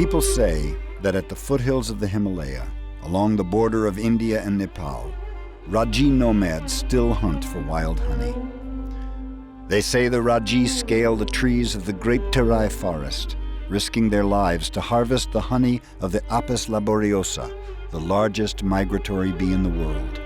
People say that at the foothills of the Himalaya, along the border of India and Nepal, Raji Nomads still hunt for wild honey. They say the Raji scale the trees of the great Terai forest, risking their lives to harvest the honey of the Apis laboriosa, the largest migratory bee in the world.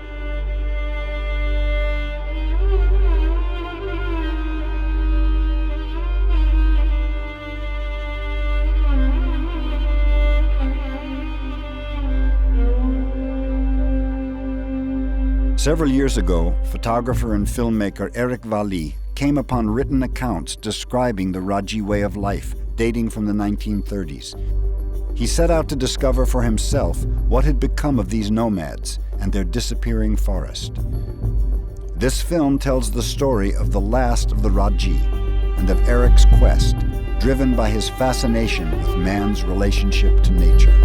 Several years ago, photographer and filmmaker Eric Valli came upon written accounts describing the Raji way of life dating from the 1930s. He set out to discover for himself what had become of these nomads and their disappearing forest. This film tells the story of the last of the Raji and of Eric's quest, driven by his fascination with man's relationship to nature.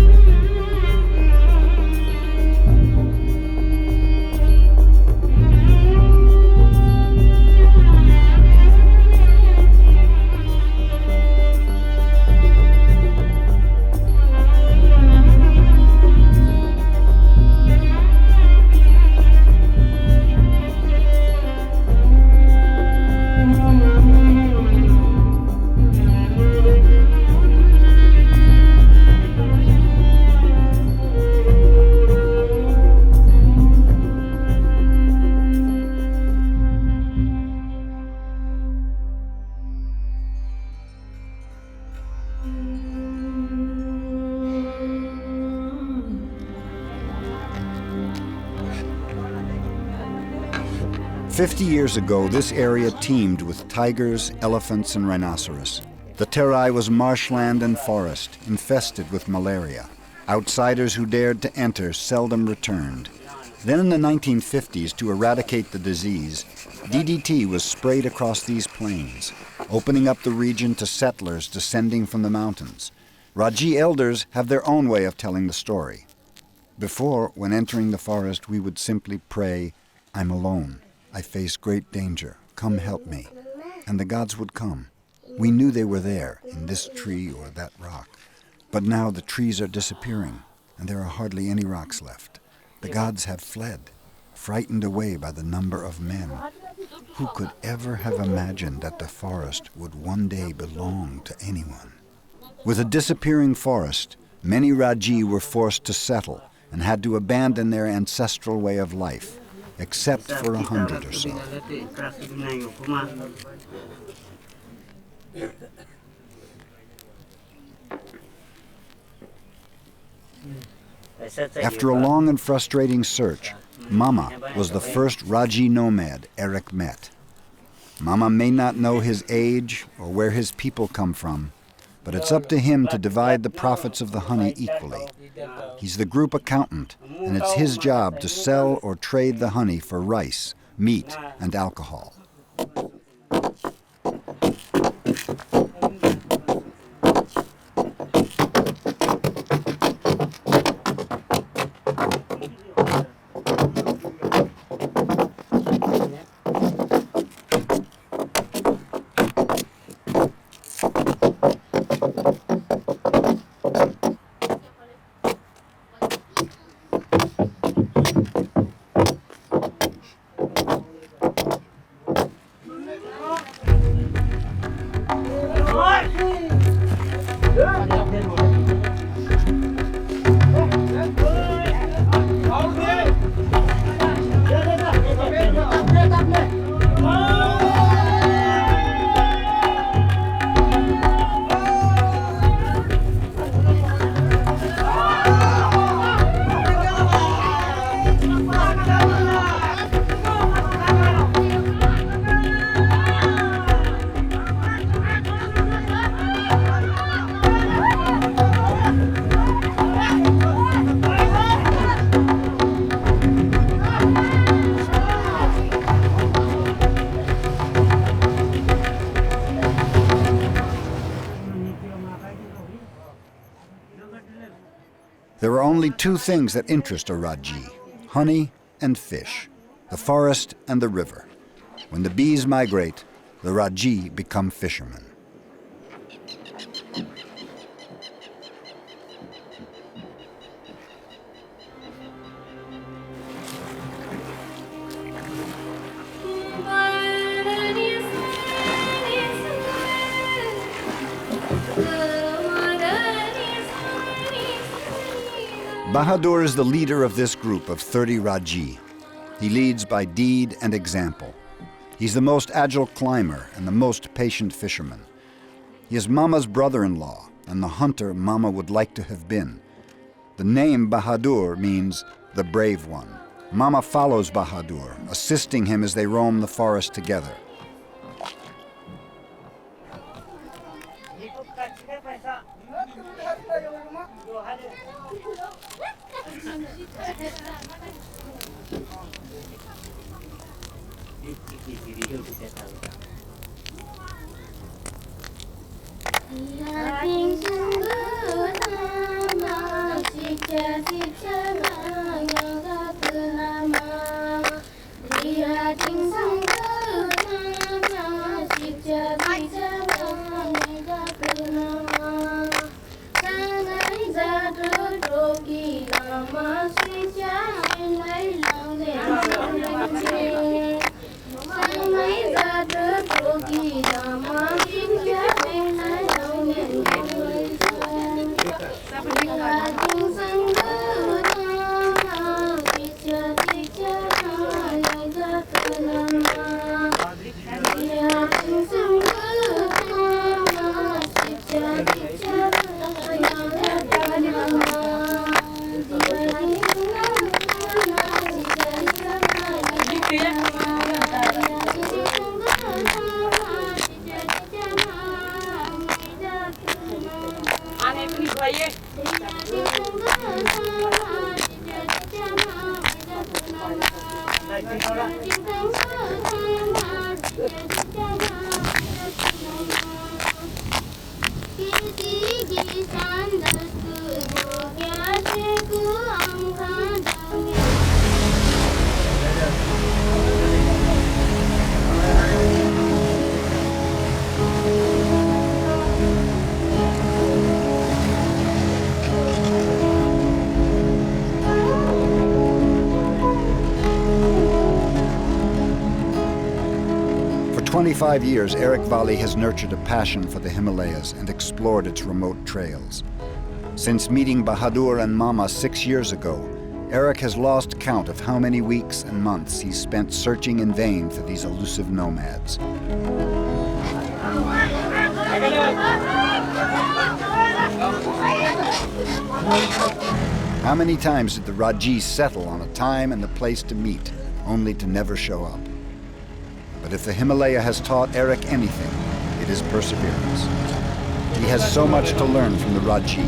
"50 years ago, this area teemed with tigers, elephants, and rhinoceros. The Terai was marshland and forest, infested with malaria. Outsiders who dared to enter seldom returned. Then in the 1950s, to eradicate the disease, DDT was sprayed across these plains, opening up the region to settlers descending from the mountains. Raji elders have their own way of telling the story. Before, when entering the forest, we would simply pray, 'I'm alone. I face great danger. Come help me.' And the gods would come. We knew they were there, in this tree or that rock. But now the trees are disappearing, and there are hardly any rocks left. The gods have fled, frightened away by the number of men. Who could ever have imagined that the forest would one day belong to anyone?" With a disappearing forest, many Raji were forced to settle and had to abandon their ancestral way of life, except for 100 or so. After a long and frustrating search, Mama was the first Raji nomad Eric met. Mama may not know his age or where his people come from, but it's up to him to divide the profits of the honey equally. He's the group accountant, and it's his job to sell or trade the honey for rice, meat, and alcohol. There are only two things that interest a Raji: honey and fish, the forest and the river. When the bees migrate, the Raji become fishermen. Bahadur is the leader of this group of 30 Raji. He leads by deed and example. He's the most agile climber and the most patient fisherman. He is Mama's brother-in-law and the hunter Mama would like to have been. The name Bahadur means the brave one. Mama follows Bahadur, assisting him as they roam the forest together. For 25 years, Eric Valli has nurtured a passion for the Himalayas and explored its remote trails. Since meeting Bahadur and Mama 6 years ago, Eric has lost count of how many weeks and months he's spent searching in vain for these elusive nomads. How many times did the Rajis settle on a time and a place to meet, only to never show up? But if the Himalaya has taught Eric anything, it is perseverance. He has so much to learn from the Raji,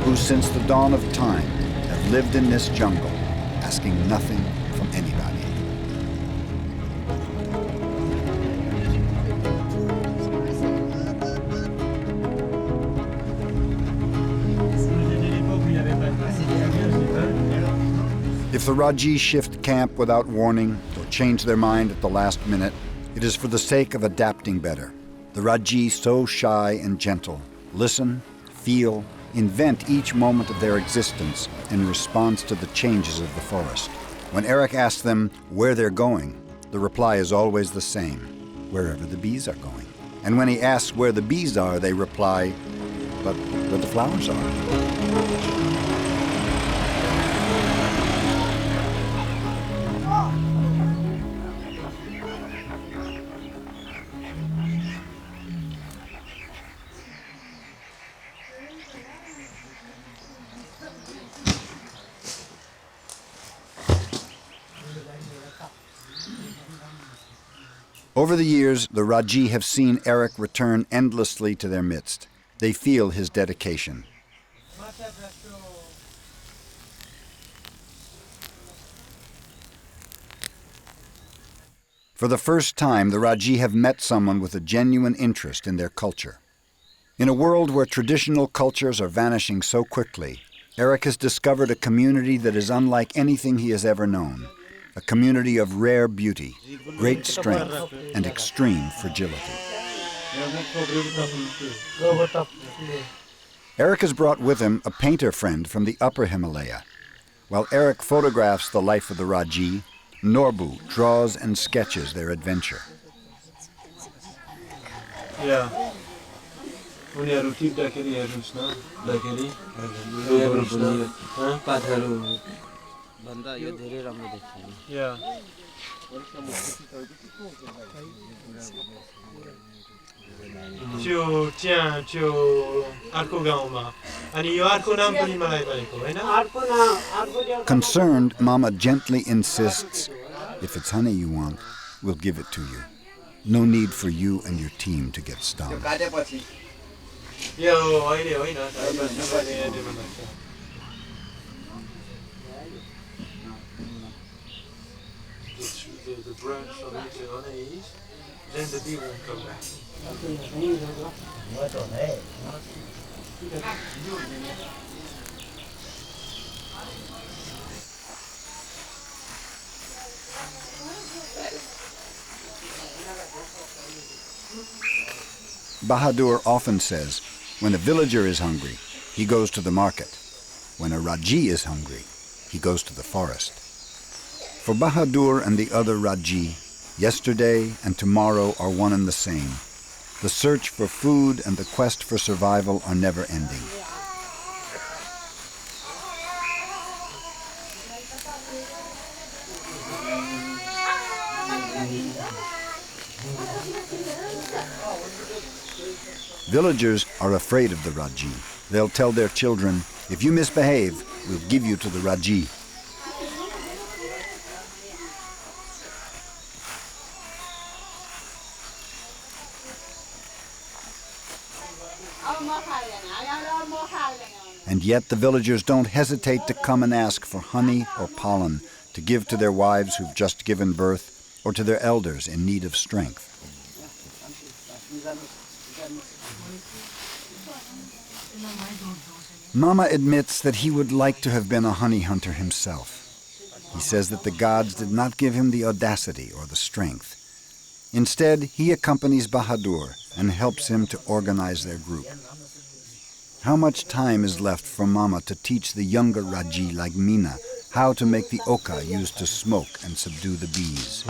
who since the dawn of time have lived in this jungle, asking nothing from anybody. If the Raji shift camp without warning or change their mind at the last minute, it is for the sake of adapting better. The Raji, so shy and gentle, listen, feel, invent each moment of their existence in response to the changes of the forest. When Eric asks them where they're going, the reply is always the same: wherever the bees are going. And when he asks where the bees are, they reply, but where the flowers are. Over the years, the Raji have seen Eric return endlessly to their midst. They feel his dedication. For the first time, the Raji have met someone with a genuine interest in their culture. In a world where traditional cultures are vanishing so quickly, Eric has discovered a community that is unlike anything he has ever known. A community of rare beauty, great strength, and extreme fragility. Eric has brought with him a painter friend from the upper Himalaya. While Eric photographs the life of the Raji, Norbu draws and sketches their adventure. उनीहरु टिप्दाखेरि हेर्नुस् न लखेरि पातहरु भन्दा यो धेरै राम्रो देखिन्छ या त्यो अर्को गाउँमा अनि यो अर्को नाम पनि मलाई भनेको हैन Concerned, Mama gently insists, if it's honey you want, we'll give it to you. No need for you and your team to get stung. यो अहिले होइन the branch from eating honey, then the bee won't come back. Bahadur often says, when a villager is hungry, he goes to the market. When a Raji is hungry, he goes to the forest. For Bahadur and the other Raji, yesterday and tomorrow are one and the same. The search for food and the quest for survival are never ending. Villagers are afraid of the Raji. They'll tell their children, if you misbehave, we'll give you to the Raji. And yet the villagers don't hesitate to come and ask for honey or pollen to give to their wives who've just given birth or to their elders in need of strength. Mama admits that he would like to have been a honey hunter himself. He says that the gods did not give him the audacity or the strength. Instead, he accompanies Bahadur and helps him to organize their group. How much time is left for Mama to teach the younger Raji like Meena how to make the oka used to smoke and subdue the bees?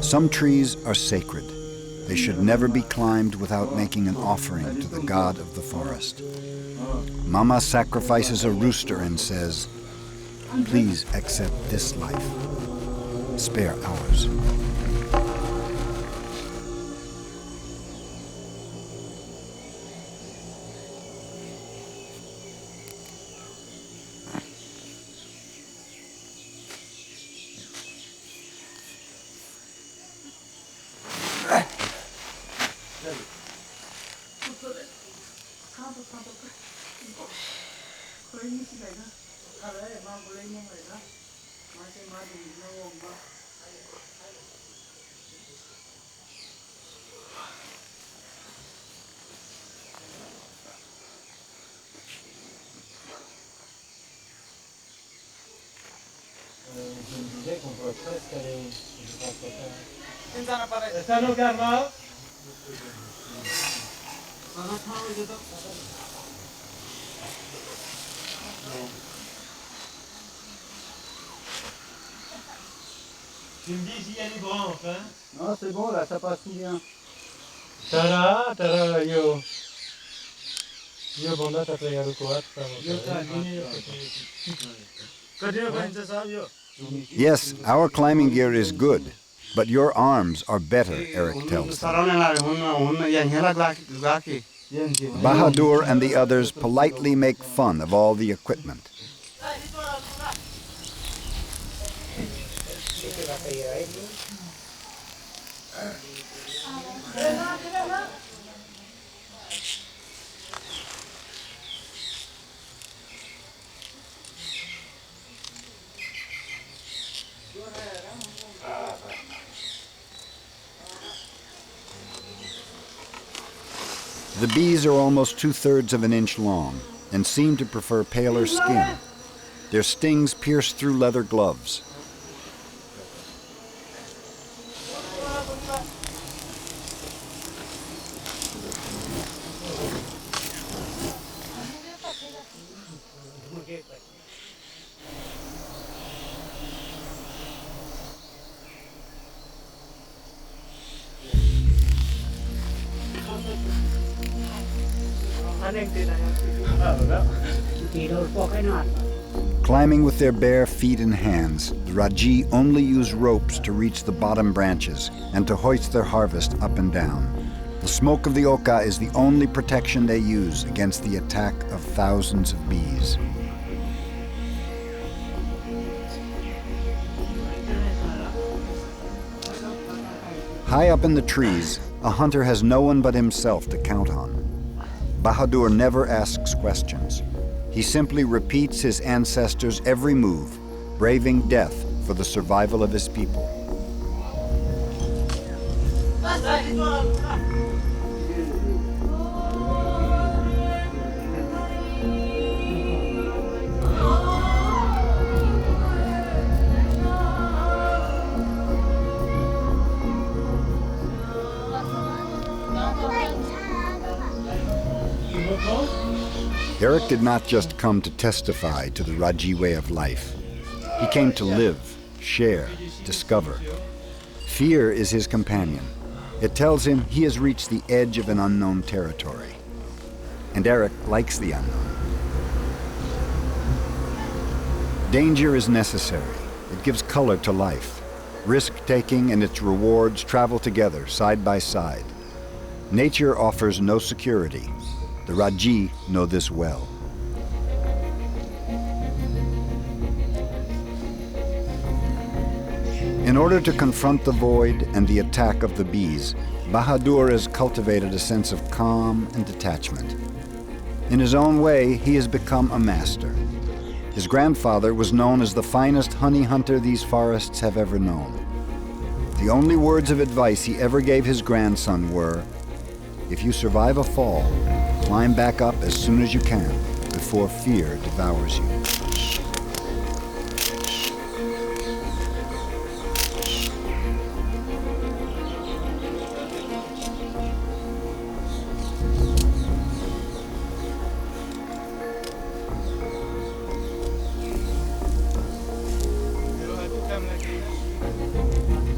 Some trees are sacred. They should never be climbed without making an offering to the god of the forest. Mama sacrifices a rooster and says, please accept this life. Spare ours. Tu me dis s'il y a des branches, hein? Non, c'est bon, là, ça passe tout bien. Tara, yo banda tatra yaru kuat. Yes, our climbing gear is good, but your arms are better, Eric tells them. Bahadur and the others politely make fun of all the equipment. The bees are almost 2/3 of an inch long and seem to prefer paler skin. Their stings pierce through leather gloves. Climbing with their bare feet and hands, the Raji only use ropes to reach the bottom branches and to hoist their harvest up and down. The smoke of the oka is the only protection they use against the attack of thousands of bees. High up in the trees, a hunter has no one but himself to count on. Bahadur never asks questions. He simply repeats his ancestors' every move, braving death for the survival of his people. Eric did not just come to testify to the Raji way of life. He came to live, share, discover. Fear is his companion. It tells him he has reached the edge of an unknown territory. And Eric likes the unknown. Danger is necessary. It gives color to life. Risk-taking and its rewards travel together, side by side. Nature offers no security. The Raji know this well. In order to confront the void and the attack of the bees, Bahadur has cultivated a sense of calm and detachment. In his own way, he has become a master. His grandfather was known as the finest honey hunter these forests have ever known. The only words of advice he ever gave his grandson were, "If you survive a fall, climb back up as soon as you can, before fear devours you."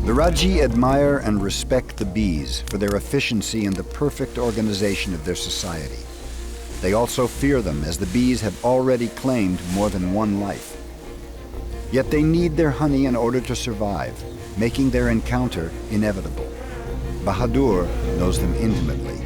The Raji admire and respect the bees for their efficiency and the perfect organization of their society. They also fear them, as the bees have already claimed more than one life. Yet they need their honey in order to survive, making their encounter inevitable. Bahadur knows them intimately.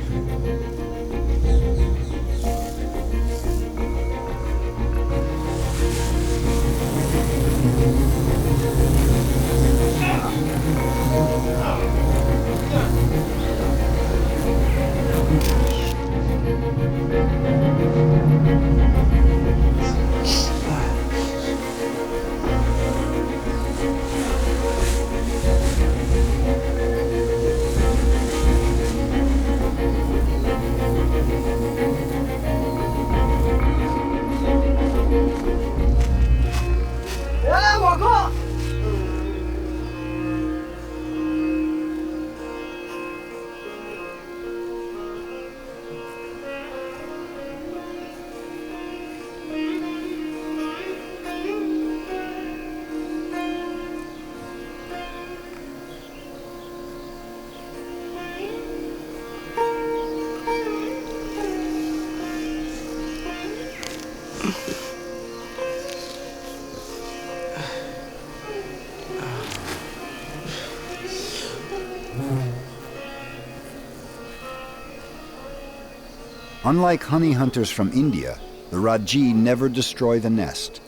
Unlike honey hunters from India, the Raji never destroy the nest.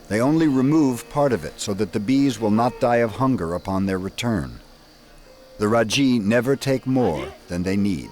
They only remove part of it so that the bees will not die of hunger upon their return. The Raji never take more than they need.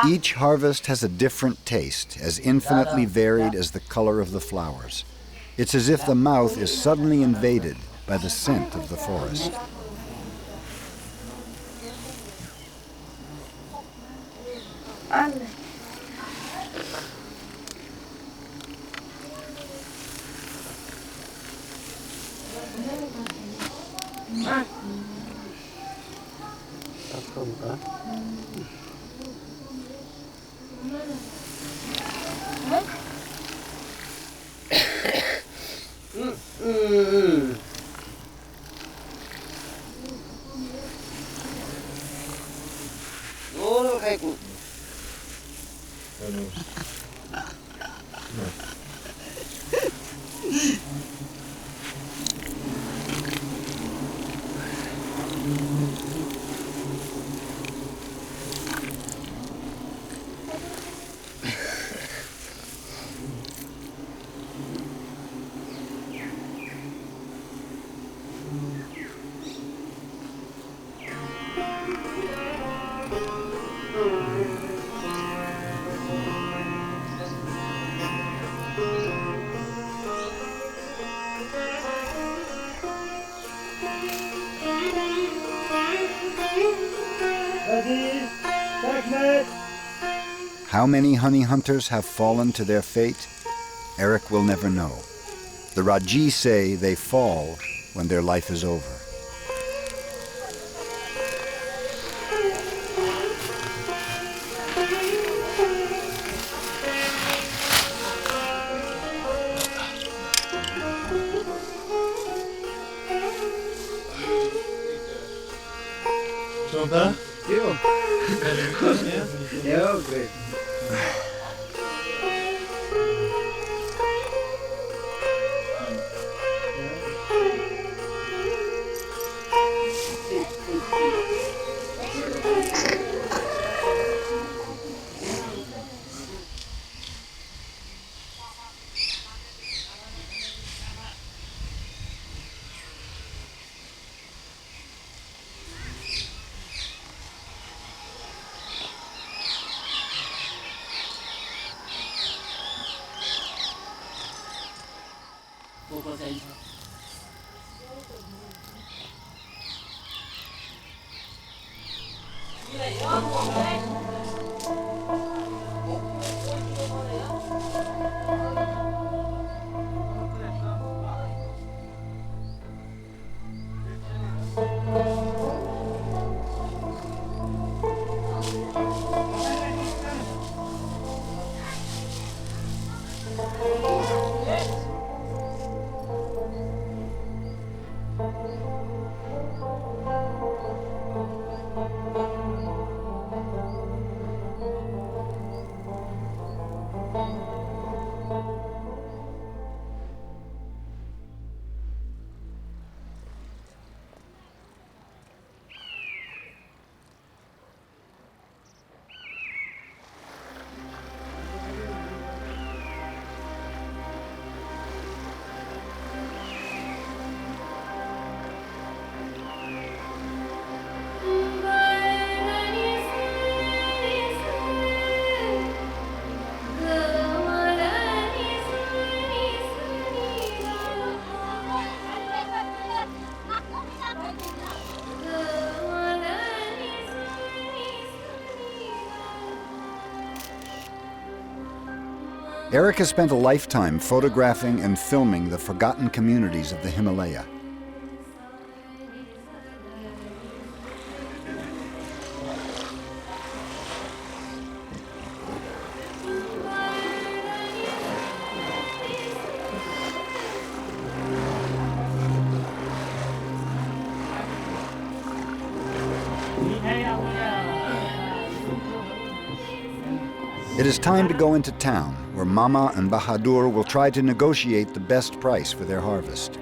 Each harvest has a different taste, as infinitely varied as the color of the flowers. It's as if the mouth is suddenly invaded by the scent of the forest. How many honey hunters have fallen to their fate? Eric will never know. The Raji say they fall when their life is over. Eric has spent a lifetime photographing and filming the forgotten communities of the Himalaya. It is time to go into town, where Mama and Bahadur will try to negotiate the best price for their harvest.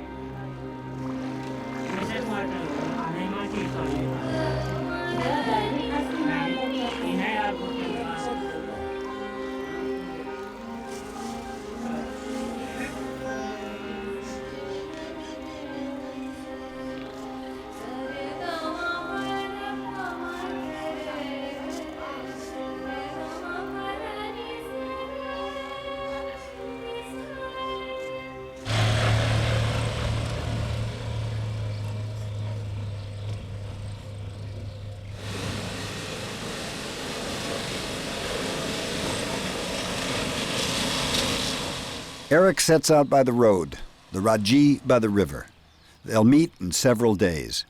Eric sets out by the road, the Raji by the river. They'll meet in several days.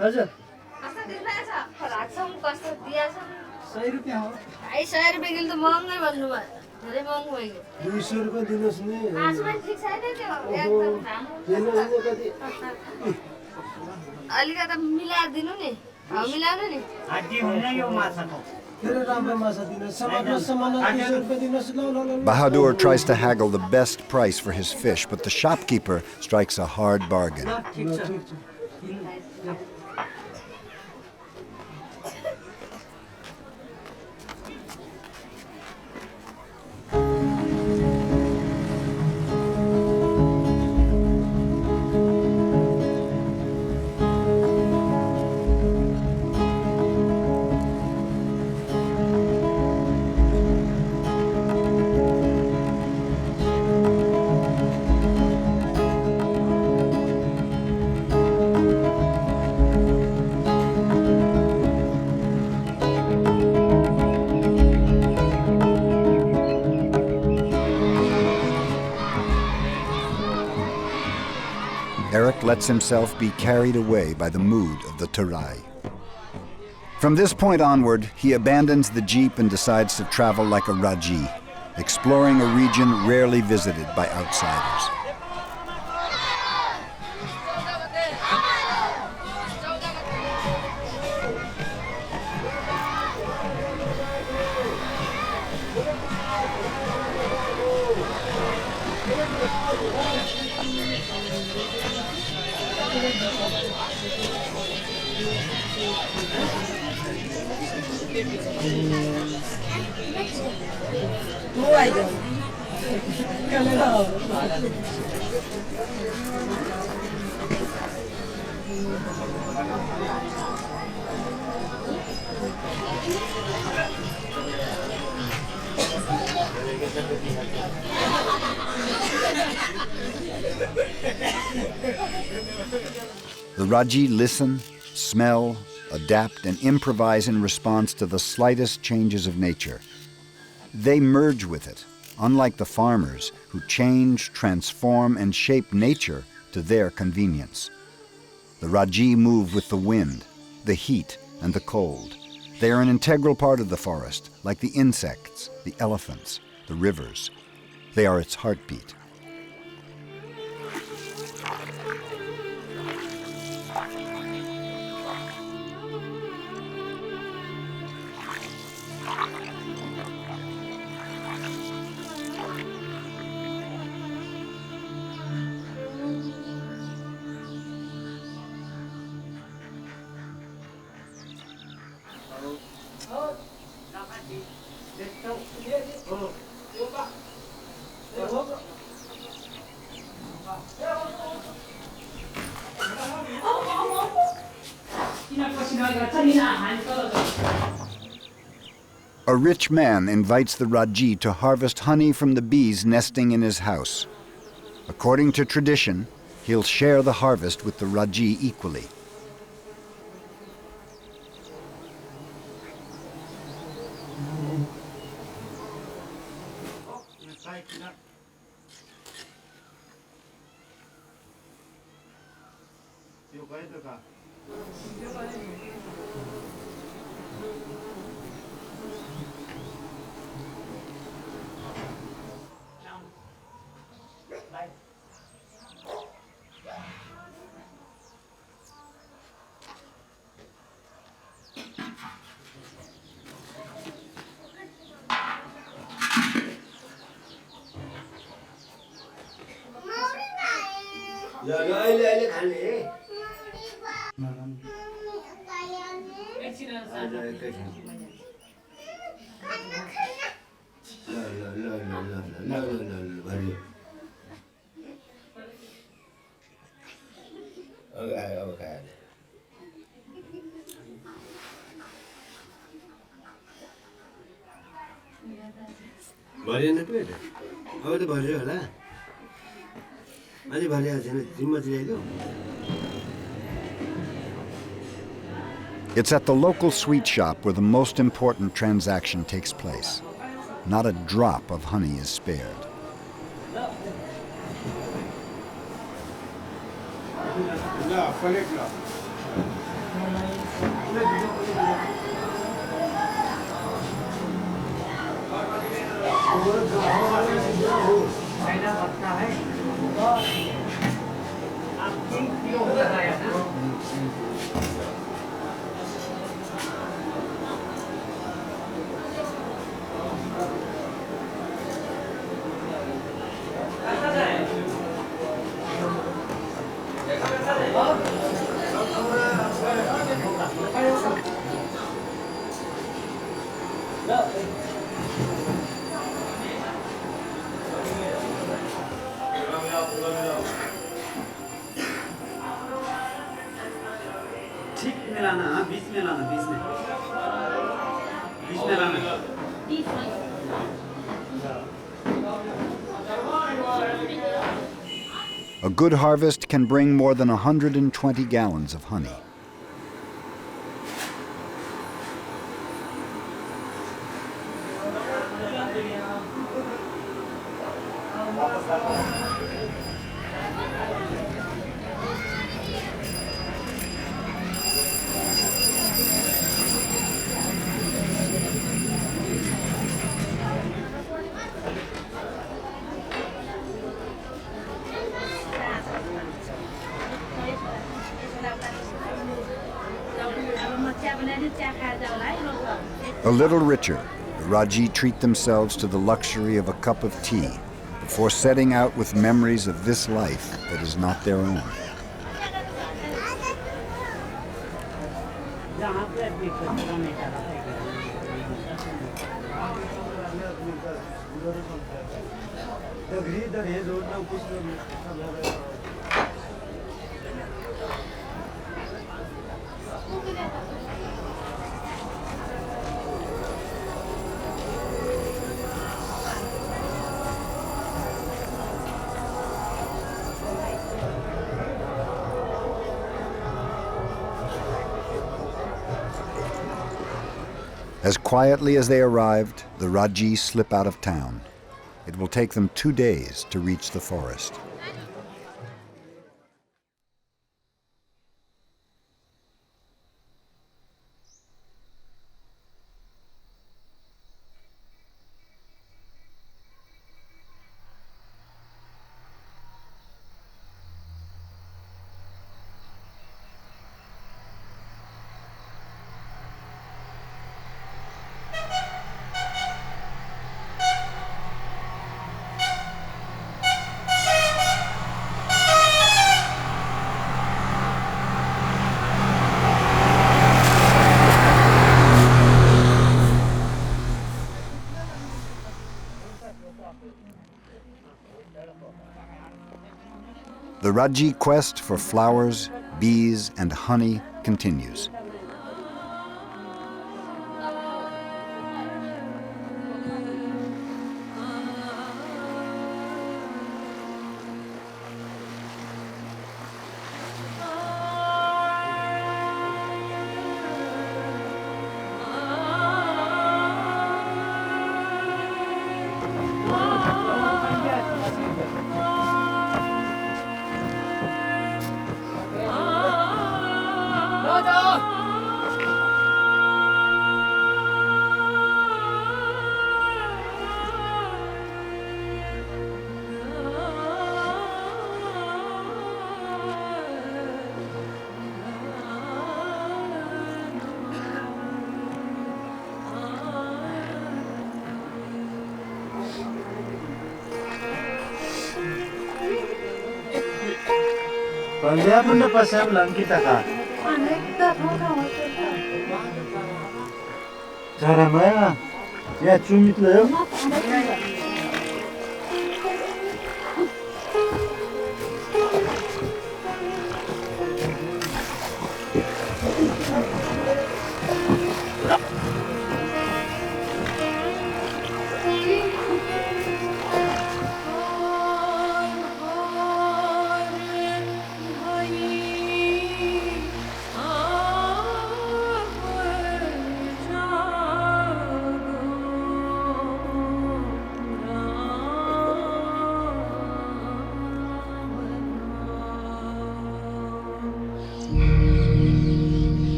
हजुर 100 रुपैयाँ हो 100 रुपैयाँ kilo त महँगै भन्नु भयो धेरै महँगो भयो 200 रुपैयाँ दिनुस् नि मासु पनि ठिक छैन त्यो एकदम राम्रो अलिकति मिलाएर दिनु नि मिलाउनु नि हड्डी हुन्न यो माछाको धेरै राम्रो माछा दिनुस् समानमा 200 रुपैयाँ दिनुस् ल Bahadur tries to haggle the best price for his fish, but the shopkeeper strikes a hard bargain. Eric lets himself be carried away by the mood of the Terai. From this point onward, he abandons the jeep and decides to travel like a Raji, exploring a region rarely visited by outsiders. The Raji listen, smell, adapt, and improvise in response to the slightest changes of nature. They merge with it, unlike the farmers who change, transform, and shape nature to their convenience. The Raji move with the wind, the heat, and the cold. They are an integral part of the forest, like the insects, the elephants, the rivers. They are its heartbeat. A rich man invites the Raji to harvest honey from the bees nesting in his house. According to tradition, he'll share the harvest with the Raji equally. It's at the local sweet shop where the most important transaction takes place. Not a drop of honey is spared. A good harvest can bring more than 120 gallons of honey. A little richer, the Raji treat themselves to the luxury of a cup of tea before setting out with memories of this life that is not their own. As quietly as they arrived, the Raji slip out of town. It will take them 2 days to reach the forest. The Raji quest for flowers, bees, and honey continues. Panjab na pasam lang kita ka. Cara maya, ya cumit lo.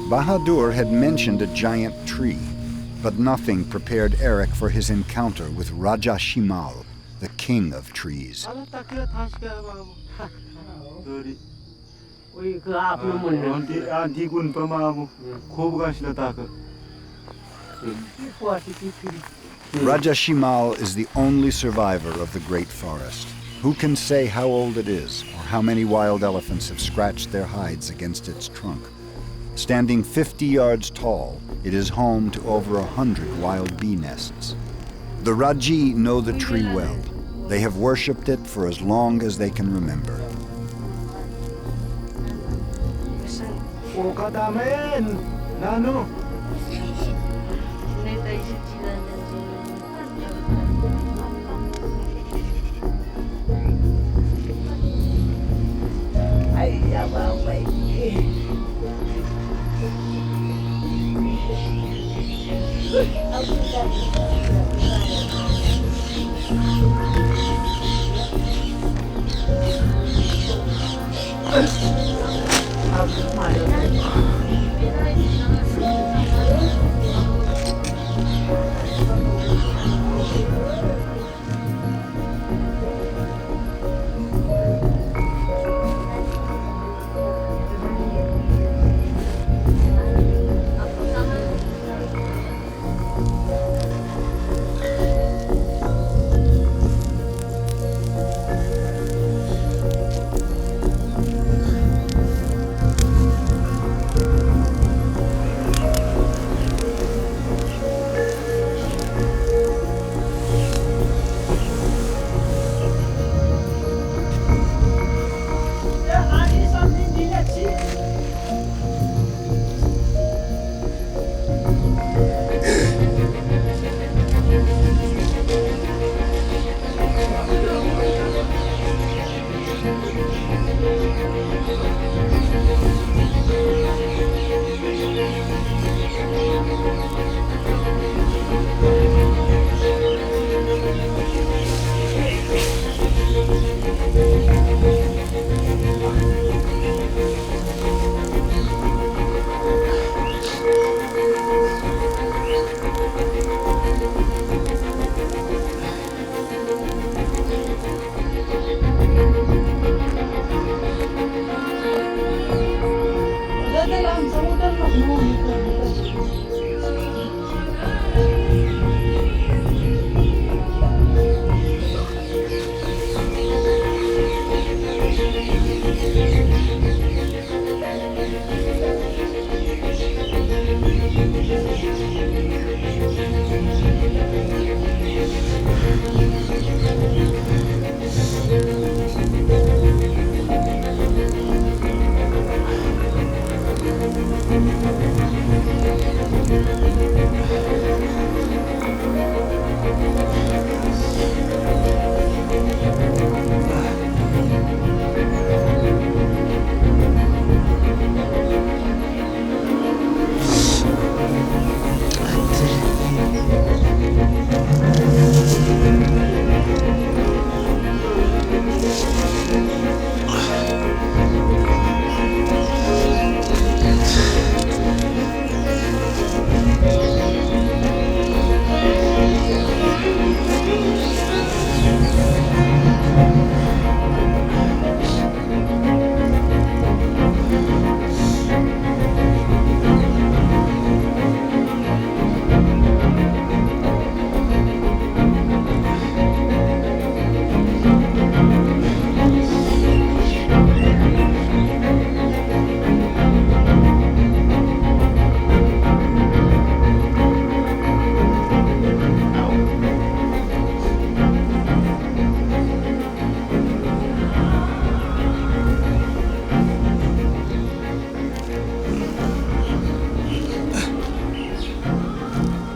Bahadur had mentioned a giant tree, but nothing prepared Eric for his encounter with Raja Shimal, the king of trees. Raja Shimal is the only survivor of the great forest. Who can say how old it is or how many wild elephants have scratched their hides against its trunk? Standing 50 yards tall, it is home to over 100 wild bee nests. The Raji know the tree well. They have worshipped it for as long as they can remember.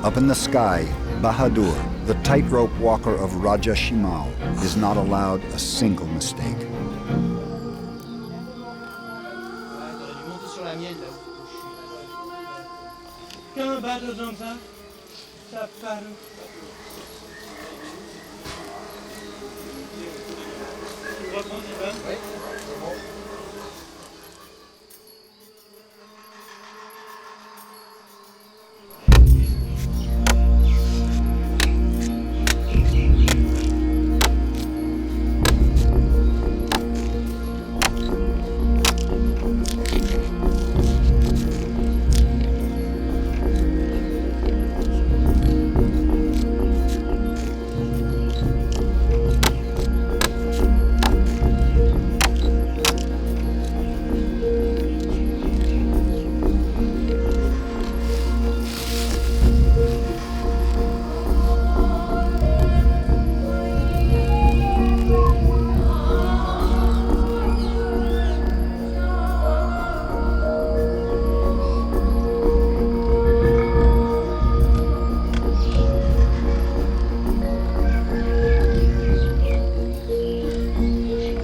Up in the sky, Bahadur, the tightrope walker of Raja Shimal, is not allowed a single mistake.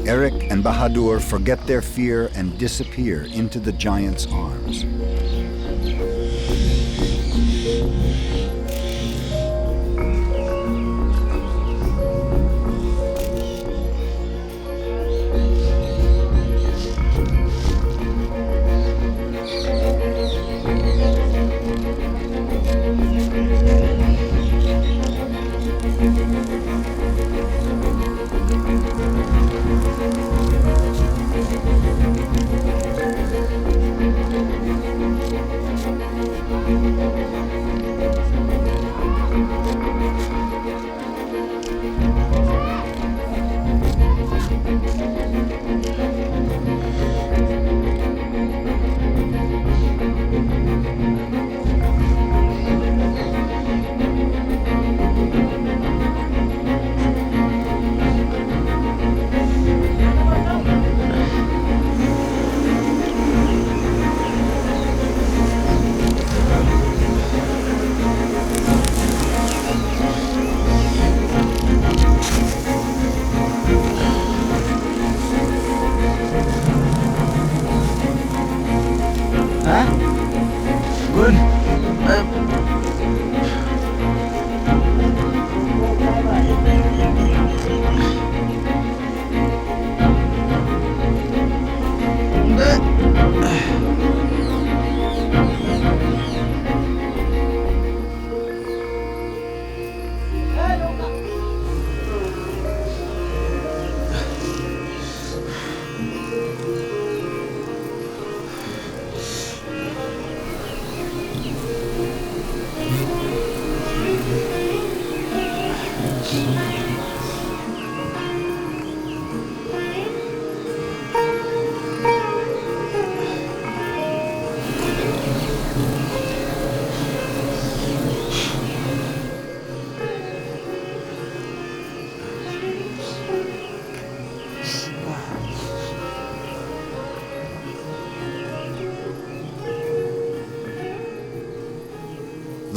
Eric and Bahadur forget their fear and disappear into the giant's arms.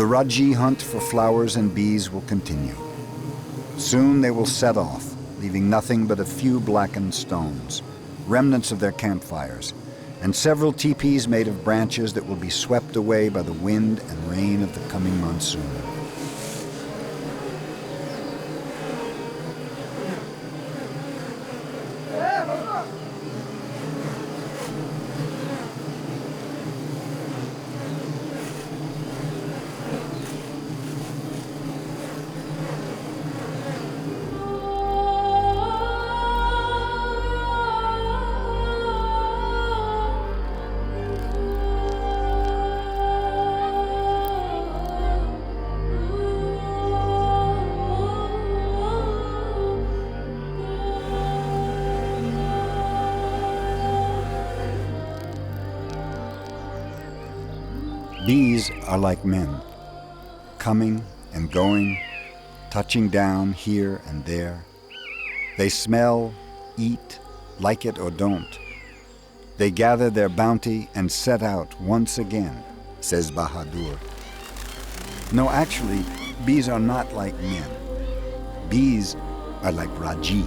The Raji hunt for flowers and bees will continue. Soon they will set off, leaving nothing but a few blackened stones, remnants of their campfires, and several teepees made of branches that will be swept away by the wind and rain of the coming monsoon. Bees are like men, coming and going, touching down here and there. They smell, eat, like it or don't. They gather their bounty and set out once again, says Bahadur. No, actually, bees are not like men. Bees are like Raji.